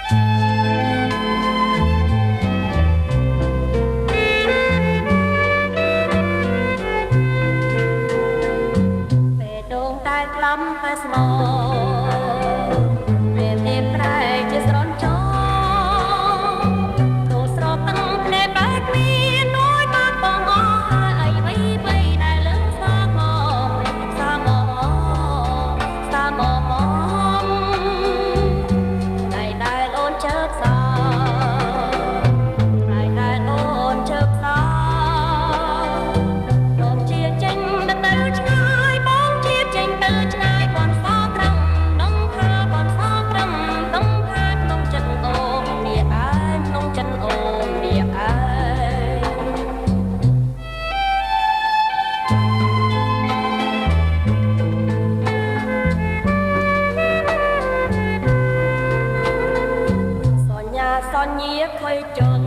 ពេលដងតែក្លំតែស្មោវាមានប្រែជាស្រន់ចោទូស្រោបទាំងភ្នែកបែកមាននួយបាត់បងអស់ហើយអីបីដែលលើសាមកសាមកសាមកតែដែលអូនជើបសាតែដែលអូនជើបសាលោកជាចេញទៅឆ្ងាយបងជាចេញទៅឆ្ងាយបនសោត្រឹមនឹងថាបនសោត្រឹមនឹងថាក្នុងចិត្តអូននេះឯងក្នុងចិត្តអូននេះឯងសញ្ញាសញ្ញាខុយចុះ